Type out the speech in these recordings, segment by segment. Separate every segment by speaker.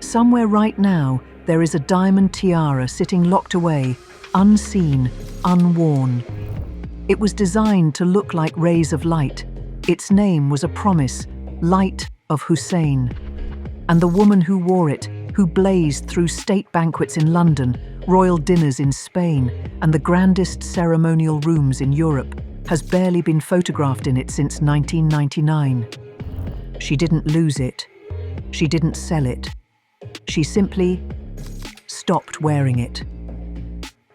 Speaker 1: Somewhere right now, there is a diamond tiara sitting locked away, unseen, unworn. It was designed to look like rays of light. Its name was a promise, Light of Hussein. And the woman who wore it, who blazed through state banquets in London, royal dinners in Spain, and the grandest ceremonial rooms in Europe, has barely been photographed in it since 1999. She didn't lose it. She didn't sell it. She simply stopped wearing it.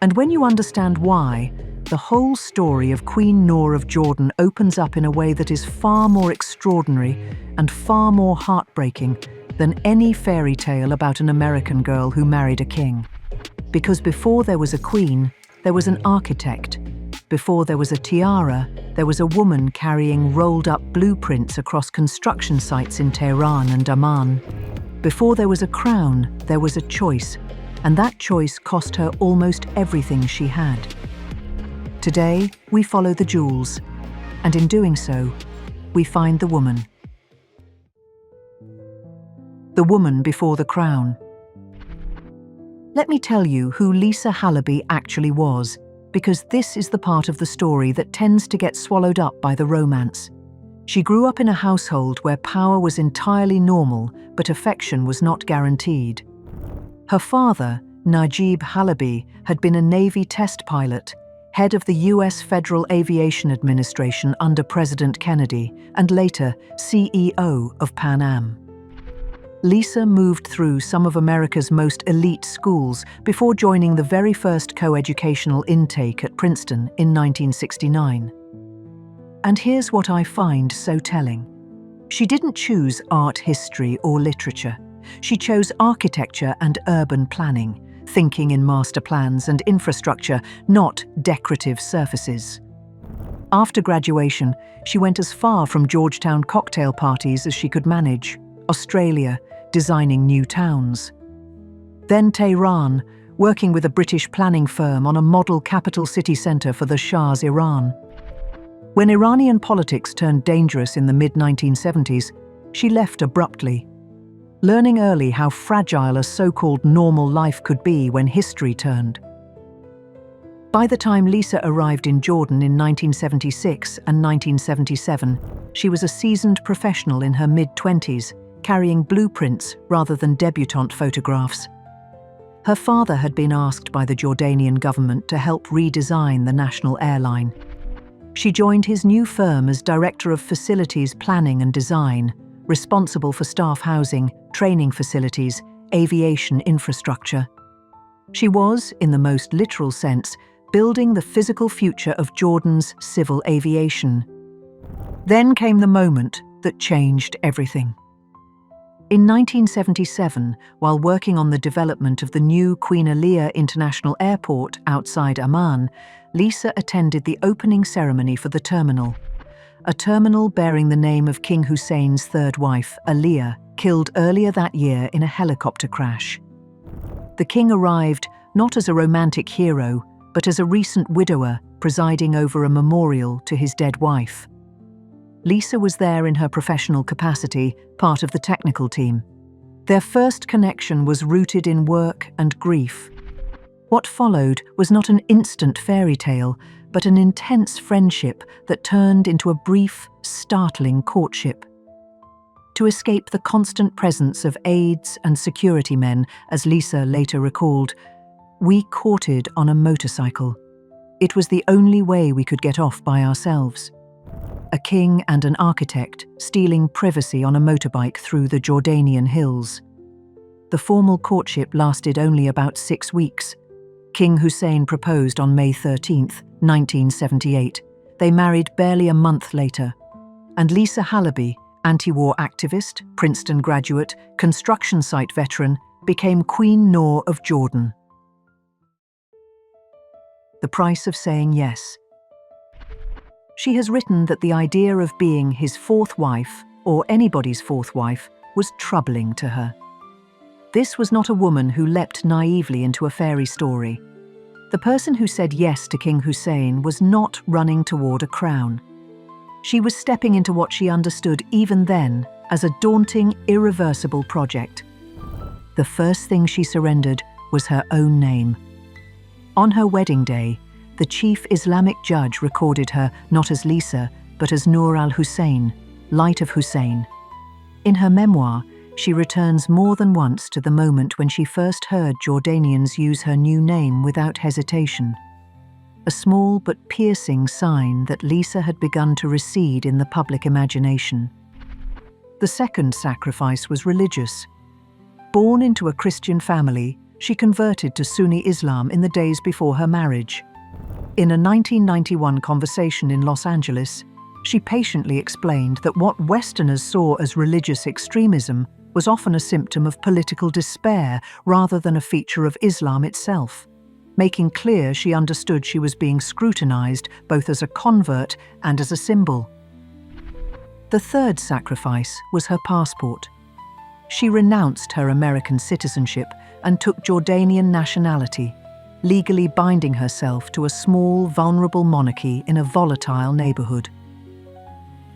Speaker 1: And when you understand why, the whole story of Queen Noor of Jordan opens up in a way that is far more extraordinary and far more heartbreaking than any fairy tale about an American girl who married a king. Because before there was a queen, there was an architect. Before there was a tiara, there was a woman carrying rolled-up blueprints across construction sites in Tehran and Amman. Before there was a crown, there was a choice, and that choice cost her almost everything she had. Today, we follow the jewels, and in doing so, we find the woman. The woman before the crown. Let me tell you who Lisa Halaby actually was, because this is the part of the story that tends to get swallowed up by the romance. She grew up in a household where power was entirely normal, but affection was not guaranteed. Her father, Najib Halaby, had been a Navy test pilot, head of the U.S. Federal Aviation Administration under President Kennedy, and later CEO of Pan Am. Lisa moved through some of America's most elite schools before joining the very first coeducational intake at Princeton in 1969. And here's what I find so telling. She didn't choose art history or literature. She chose architecture and urban planning, thinking in master plans and infrastructure, not decorative surfaces. After graduation, she went as far from Georgetown cocktail parties as she could manage, Australia, designing new towns. Then Tehran, working with a British planning firm on a model capital city centre for the Shah's Iran. When Iranian politics turned dangerous in the mid-1970s, she left abruptly, learning early how fragile a so-called normal life could be when history turned. By the time Lisa arrived in Jordan in 1976 and 1977, she was a seasoned professional in her mid-20s, carrying blueprints rather than debutante photographs. Her father had been asked by the Jordanian government to help redesign the national airline. She joined his new firm as Director of Facilities Planning and Design, responsible for staff housing, training facilities, aviation infrastructure. She was, in the most literal sense, building the physical future of Jordan's civil aviation. Then came the moment that changed everything. In 1977, while working on the development of the new Queen Aliyah International Airport outside Amman, Lisa attended the opening ceremony for the terminal. A terminal bearing the name of King Hussein's third wife, Aliyah, killed earlier that year in a helicopter crash. The king arrived not as a romantic hero, but as a recent widower presiding over a memorial to his dead wife. Lisa was there in her professional capacity, part of the technical team. Their first connection was rooted in work and grief. What followed was not an instant fairy tale, but an intense friendship that turned into a brief, startling courtship. To escape the constant presence of aides and security men, as Lisa later recalled, "We courted on a motorcycle. It was the only way we could get off by ourselves." A king and an architect stealing privacy on a motorbike through the Jordanian hills. The formal courtship lasted only about 6 weeks. King Hussein proposed on May 13, 1978. They married barely a month later. And Lisa Halaby, anti-war activist, Princeton graduate, construction site veteran, became Queen Noor of Jordan. The price of saying yes. She has written that the idea of being his fourth wife, or anybody's fourth wife, was troubling to her. This was not a woman who leapt naively into a fairy story. The person who said yes to King Hussein was not running toward a crown. She was stepping into what she understood even then as a daunting, irreversible project. The first thing she surrendered was her own name. On her wedding day, the chief Islamic judge recorded her not as Lisa, but as Noor al-Hussein, Light of Hussein. In her memoir, she returns more than once to the moment when she first heard Jordanians use her new name without hesitation. A small but piercing sign that Lisa had begun to recede in the public imagination. The second sacrifice was religious. Born into a Christian family, she converted to Sunni Islam in the days before her marriage. In a 1991 conversation in Los Angeles, she patiently explained that what Westerners saw as religious extremism was often a symptom of political despair rather than a feature of Islam itself, making clear she understood she was being scrutinized both as a convert and as a symbol. The third sacrifice was her passport. She renounced her American citizenship and took Jordanian nationality, legally binding herself to a small, vulnerable monarchy in a volatile neighborhood.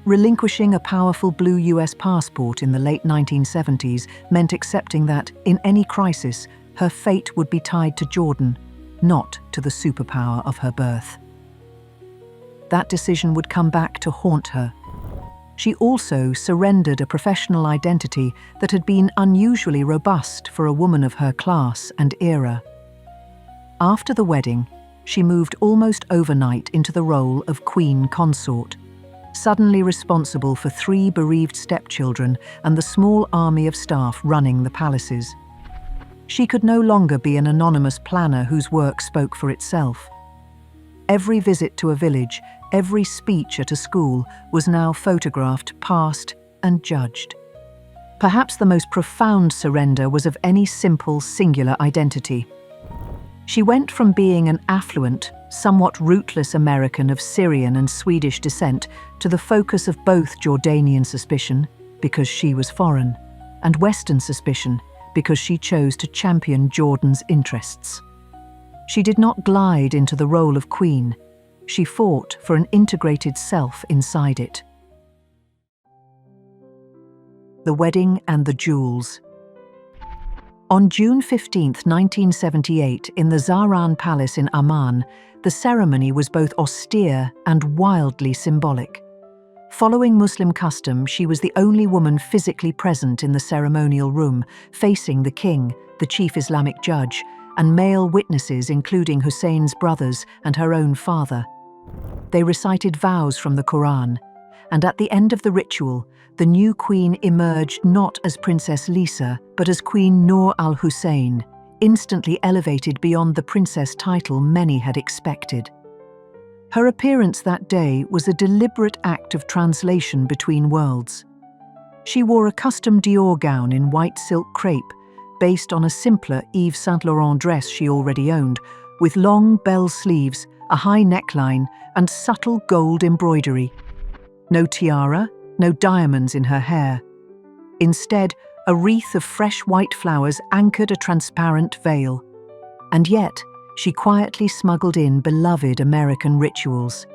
Speaker 1: Relinquishing a powerful blue US passport in the late 1970s meant accepting that, in any crisis, her fate would be tied to Jordan, not to the superpower of her birth. That decision would come back to haunt her. She also surrendered a professional identity that had been unusually robust for a woman of her class and era. After the wedding, she moved almost overnight into the role of Queen Consort, suddenly responsible for 3 bereaved stepchildren and the small army of staff running the palaces. She could no longer be an anonymous planner whose work spoke for itself. Every visit to a village, every speech at a school was now photographed, passed, and judged. Perhaps the most profound surrender was of any simple, singular identity. She went from being an affluent, somewhat rootless American of Syrian and Swedish descent to the focus of both Jordanian suspicion, because she was foreign, and Western suspicion, because she chose to champion Jordan's interests. She did not glide into the role of queen. She fought for an integrated self inside it. The wedding and the jewels. On June 15, 1978, in the Zahran Palace in Amman, the ceremony was both austere and wildly symbolic. Following Muslim custom, she was the only woman physically present in the ceremonial room, facing the king, the chief Islamic judge, and male witnesses including Hussein's brothers and her own father. They recited vows from the Quran, and at the end of the ritual, the new queen emerged not as Princess Lisa, but as Queen Noor al-Hussein, instantly elevated beyond the princess title many had expected. Her appearance that day was a deliberate act of translation between worlds. She wore a custom Dior gown in white silk crepe, based on a simpler Yves Saint Laurent dress she already owned, with long bell sleeves, a high neckline, and subtle gold embroidery. No tiara, no diamonds in her hair. Instead, a wreath of fresh white flowers anchored a transparent veil. And yet, she quietly smuggled in beloved American rituals.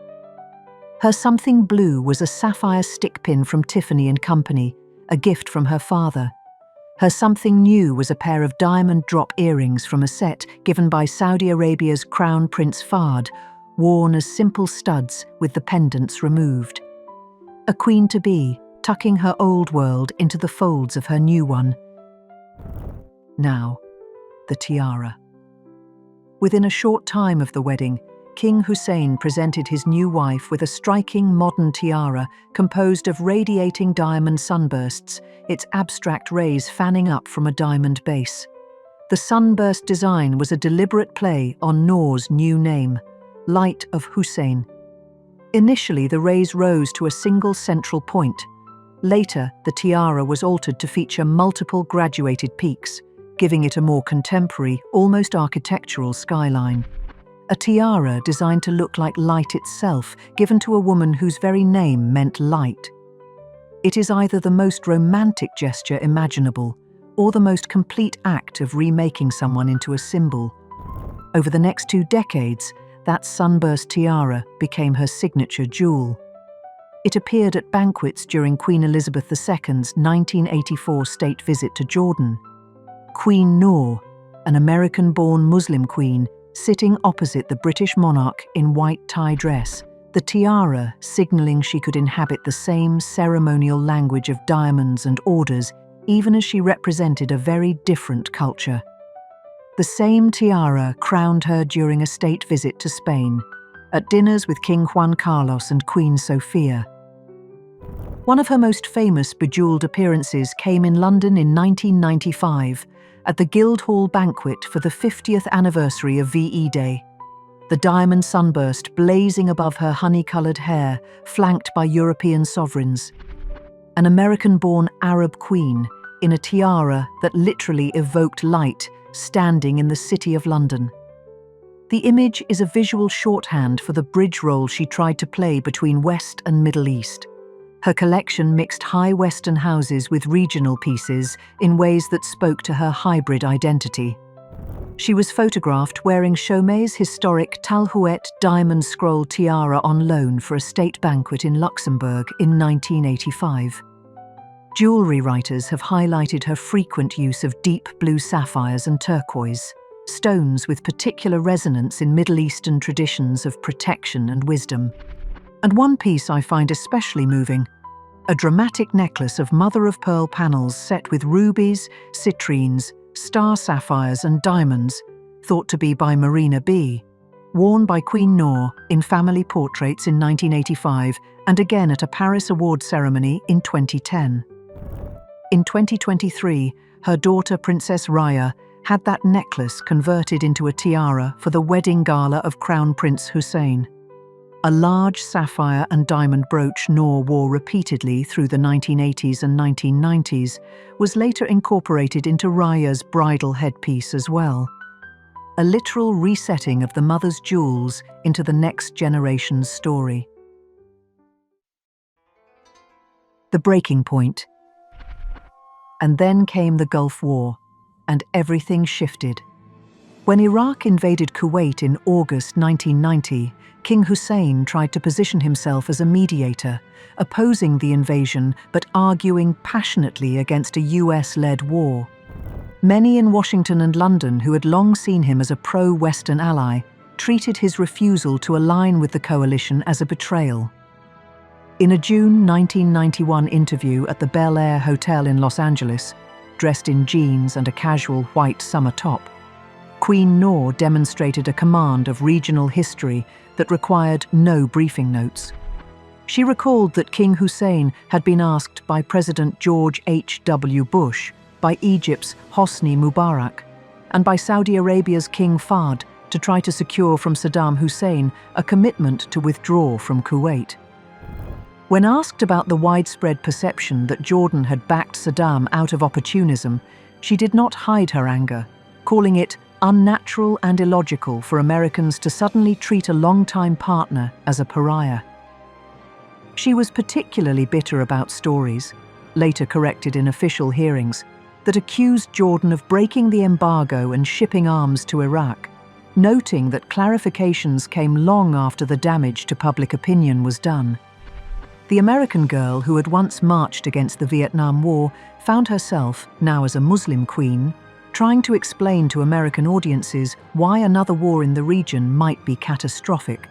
Speaker 1: Her something blue was a sapphire stick pin from Tiffany & Company, a gift from her father. Her something new was a pair of diamond drop earrings from a set given by Saudi Arabia's Crown Prince Fahd, worn as simple studs with the pendants removed. A queen-to-be, tucking her old world into the folds of her new one. Now, the tiara. Within a short time of the wedding, King Hussein presented his new wife with a striking modern tiara composed of radiating diamond sunbursts, its abstract rays fanning up from a diamond base. The sunburst design was a deliberate play on Noor's new name, Light of Hussein. Initially, the rays rose to a single central point. Later, the tiara was altered to feature multiple graduated peaks, giving it a more contemporary, almost architectural skyline. A tiara designed to look like light itself, given to a woman whose very name meant light. It is either the most romantic gesture imaginable, or the most complete act of remaking someone into a symbol. Over the next 2 decades, that sunburst tiara became her signature jewel. It appeared at banquets during Queen Elizabeth II's 1984 state visit to Jordan. Queen Noor, an American-born Muslim queen, sitting opposite the British monarch in white tie dress, the tiara signaling she could inhabit the same ceremonial language of diamonds and orders, even as she represented a very different culture. The same tiara crowned her during a state visit to Spain, at dinners with King Juan Carlos and Queen Sofia. One of her most famous bejeweled appearances came in London in 1995, at the Guildhall banquet for the 50th anniversary of VE Day. The diamond sunburst blazing above her honey-coloured hair, flanked by European sovereigns. An American-born Arab queen, in a tiara that literally evoked light, standing in the City of London. The image is a visual shorthand for the bridge role she tried to play between West and Middle East. Her collection mixed high Western houses with regional pieces in ways that spoke to her hybrid identity. She was photographed wearing Chaumet's historic Talhouette diamond scroll tiara on loan for a state banquet in Luxembourg in 1985. Jewelry writers have highlighted her frequent use of deep blue sapphires and turquoise, stones with particular resonance in Middle Eastern traditions of protection and wisdom. And one piece I find especially moving, a dramatic necklace of mother-of-pearl panels set with rubies, citrines, star sapphires and diamonds, thought to be by Marina B., worn by Queen Noor in family portraits in 1985 and again at a Paris award ceremony in 2010. In 2023, her daughter Princess Raya had that necklace converted into a tiara for the wedding gala of Crown Prince Hussein. A large sapphire and diamond brooch Noor wore repeatedly through the 1980s and 1990s was later incorporated into Raya's bridal headpiece as well. A literal resetting of the mother's jewels into the next generation's story. The breaking point. And then came the Gulf War, and everything shifted. When Iraq invaded Kuwait in August 1990, King Hussein tried to position himself as a mediator, opposing the invasion but arguing passionately against a US-led war. Many in Washington and London who had long seen him as a pro-Western ally treated his refusal to align with the coalition as a betrayal. In a June 1991 interview at the Bel Air Hotel in Los Angeles, dressed in jeans and a casual white summer top, Queen Noor demonstrated a command of regional history that required no briefing notes. She recalled that King Hussein had been asked by President George H.W. Bush, by Egypt's Hosni Mubarak, and by Saudi Arabia's King Fahd to try to secure from Saddam Hussein a commitment to withdraw from Kuwait. When asked about the widespread perception that Jordan had backed Saddam out of opportunism, she did not hide her anger, calling it unnatural and illogical for Americans to suddenly treat a longtime partner as a pariah. She was particularly bitter about stories, later corrected in official hearings, that accused Jordan of breaking the embargo and shipping arms to Iraq, noting that clarifications came long after the damage to public opinion was done. The American girl who had once marched against the Vietnam War found herself, now as a Muslim queen, trying to explain to American audiences why another war in the region might be catastrophic.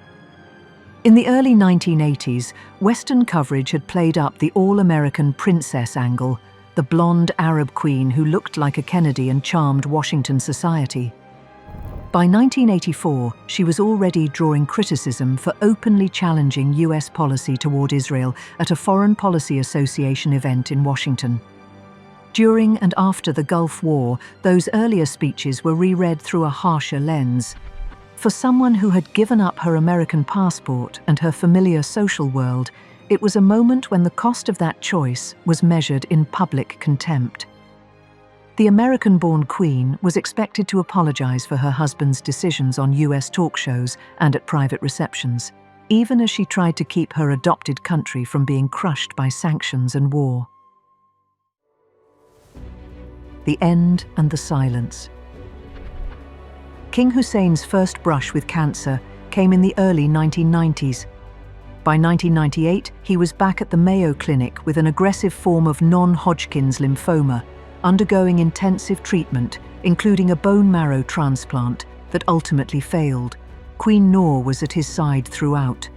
Speaker 1: In the early 1980s, Western coverage had played up the all-American princess angle, the blonde Arab queen who looked like a Kennedy and charmed Washington society. By 1984, she was already drawing criticism for openly challenging US policy toward Israel at a Foreign Policy Association event in Washington. During and after the Gulf War, those earlier speeches were reread through a harsher lens. For someone who had given up her American passport and her familiar social world, it was a moment when the cost of that choice was measured in public contempt. The American-born queen was expected to apologize for her husband's decisions on US talk shows and at private receptions, even as she tried to keep her adopted country from being crushed by sanctions and war. The end and the silence. King Hussein's first brush with cancer came in the early 1990s. By 1998, he was back at the Mayo Clinic with an aggressive form of non-Hodgkin's lymphoma, undergoing intensive treatment, including a bone marrow transplant that ultimately failed. Queen Noor was at his side throughout.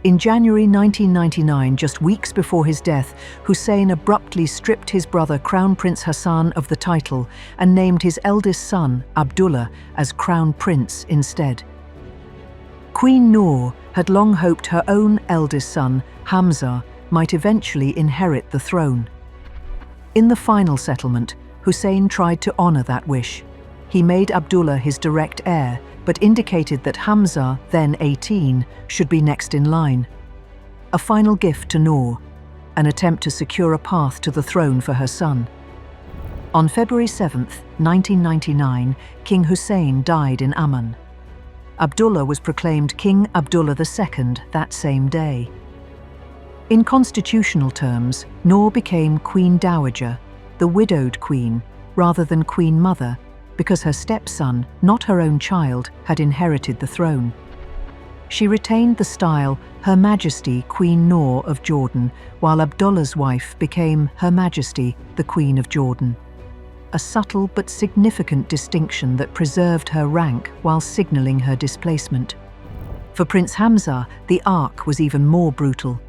Speaker 1: In January 1999, just weeks before his death, Hussein abruptly stripped his brother Crown Prince Hassan of the title and named his eldest son, Abdullah, as Crown Prince instead. Queen Noor had long hoped her own eldest son, Hamza, might eventually inherit the throne. In the final settlement, Hussein tried to honor that wish. He made Abdullah his direct heir, but indicated that Hamza, then 18, should be next in line. A final gift to Noor, an attempt to secure a path to the throne for her son. On February 7, 1999, King Hussein died in Amman. Abdullah was proclaimed King Abdullah II that same day. In constitutional terms, Noor became Queen Dowager, the widowed queen, rather than Queen Mother, because her stepson, not her own child, had inherited the throne. She retained the style Her Majesty Queen Noor of Jordan, while Abdullah's wife became Her Majesty the Queen of Jordan. A subtle but significant distinction that preserved her rank while signalling her displacement. For Prince Hamza, the arc was even more brutal.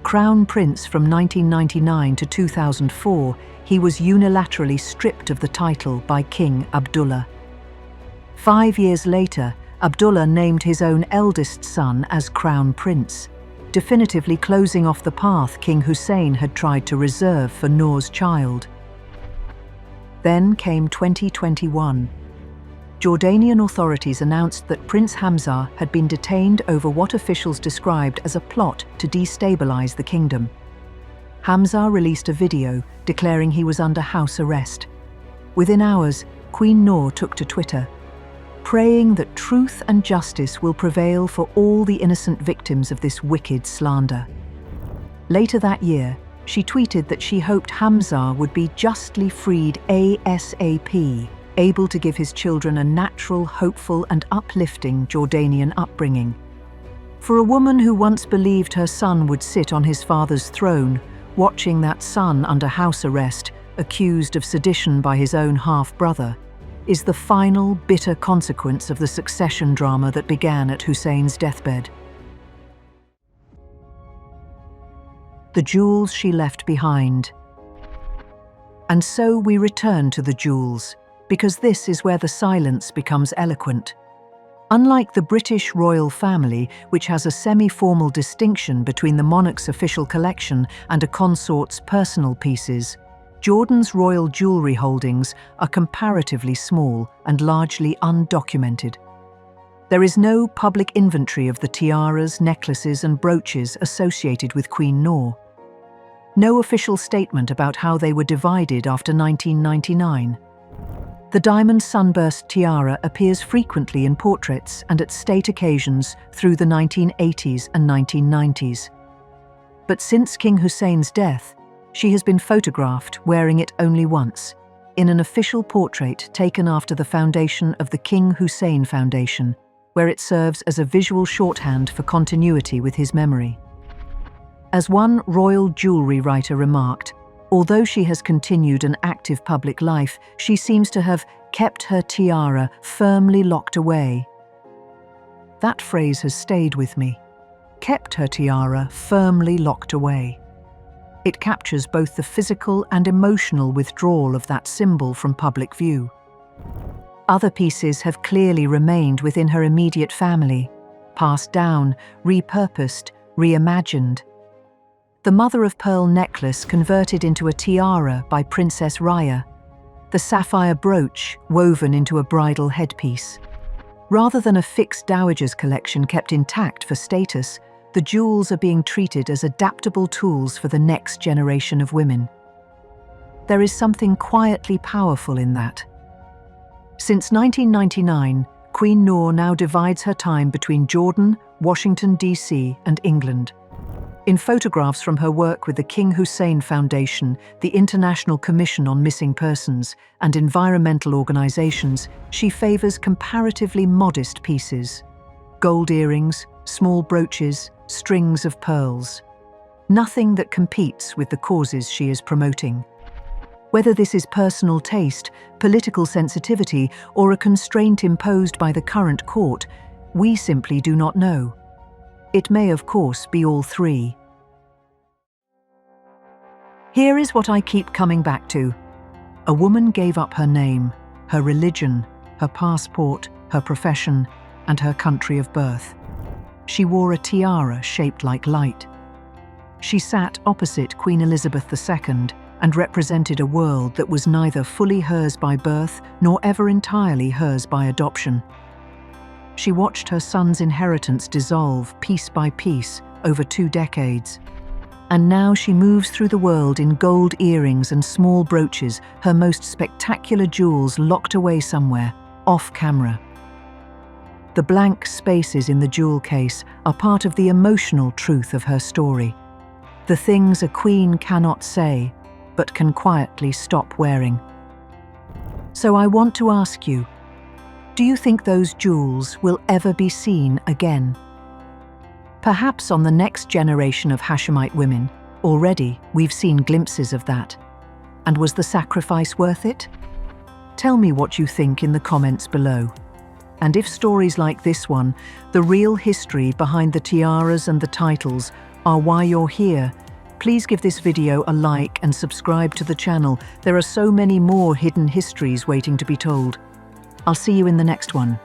Speaker 1: Crown Prince from 1999 to 2004, he was unilaterally stripped of the title by King Abdullah. 5 years later, Abdullah named his own eldest son as Crown Prince, definitively closing off the path King Hussein had tried to reserve for Noor's child. Then came 2021. Jordanian authorities announced that Prince Hamza had been detained over what officials described as a plot to destabilize the kingdom. Hamza released a video declaring he was under house arrest. Within hours, Queen Noor took to Twitter, praying that truth and justice will prevail for all the innocent victims of this wicked slander. Later that year, she tweeted that she hoped Hamza would be justly freed ASAP, able to give his children a natural, hopeful and uplifting Jordanian upbringing. For a woman who once believed her son would sit on his father's throne, watching that son under house arrest, accused of sedition by his own half-brother, is the final, bitter consequence of the succession drama that began at Hussein's deathbed. The jewels she left behind. And so we return to the jewels, because this is where the silence becomes eloquent. Unlike the British royal family, which has a semi-formal distinction between the monarch's official collection and a consort's personal pieces, Jordan's royal jewelry holdings are comparatively small and largely undocumented. There is no public inventory of the tiaras, necklaces and brooches associated with Queen Noor. No official statement about how they were divided after 1999. The diamond sunburst tiara appears frequently in portraits and at state occasions through the 1980s and 1990s. But since King Hussein's death, she has been photographed wearing it only once, in an official portrait taken after the foundation of the King Hussein Foundation, where it serves as a visual shorthand for continuity with his memory. As one royal jewelry writer remarked, although she has continued an active public life, she seems to have kept her tiara firmly locked away. That phrase has stayed with me. Kept her tiara firmly locked away. It captures both the physical and emotional withdrawal of that symbol from public view. Other pieces have clearly remained within her immediate family, passed down, repurposed, reimagined. The mother-of-pearl necklace converted into a tiara by Princess Raya, the sapphire brooch woven into a bridal headpiece. Rather than a fixed dowager's collection kept intact for status, the jewels are being treated as adaptable tools for the next generation of women. There is something quietly powerful in that. Since 1999, Queen Noor now divides her time between Jordan, Washington, D.C. and England. In photographs from her work with the King Hussein Foundation, the International Commission on Missing Persons, and environmental organizations, she favors comparatively modest pieces. Gold earrings, small brooches, strings of pearls. Nothing that competes with the causes she is promoting. Whether this is personal taste, political sensitivity, or a constraint imposed by the current court, we simply do not know. It may, of course, be all three. Here is what I keep coming back to. A woman gave up her name, her religion, her passport, her profession, and her country of birth. She wore a tiara shaped like light. She sat opposite Queen Elizabeth II and represented a world that was neither fully hers by birth nor ever entirely hers by adoption. She watched her son's inheritance dissolve piece by piece over 2 decades. And now she moves through the world in gold earrings and small brooches, her most spectacular jewels locked away somewhere, off camera. The blank spaces in the jewel case are part of the emotional truth of her story. The things a queen cannot say, but can quietly stop wearing. So I want to ask you, do you think those jewels will ever be seen again? Perhaps on the next generation of Hashemite women. Already, we've seen glimpses of that. And was the sacrifice worth it? Tell me what you think in the comments below. And if stories like this one, the real history behind the tiaras and the titles, are why you're here, please give this video a like and subscribe to the channel. There are so many more hidden histories waiting to be told. I'll see you in the next one.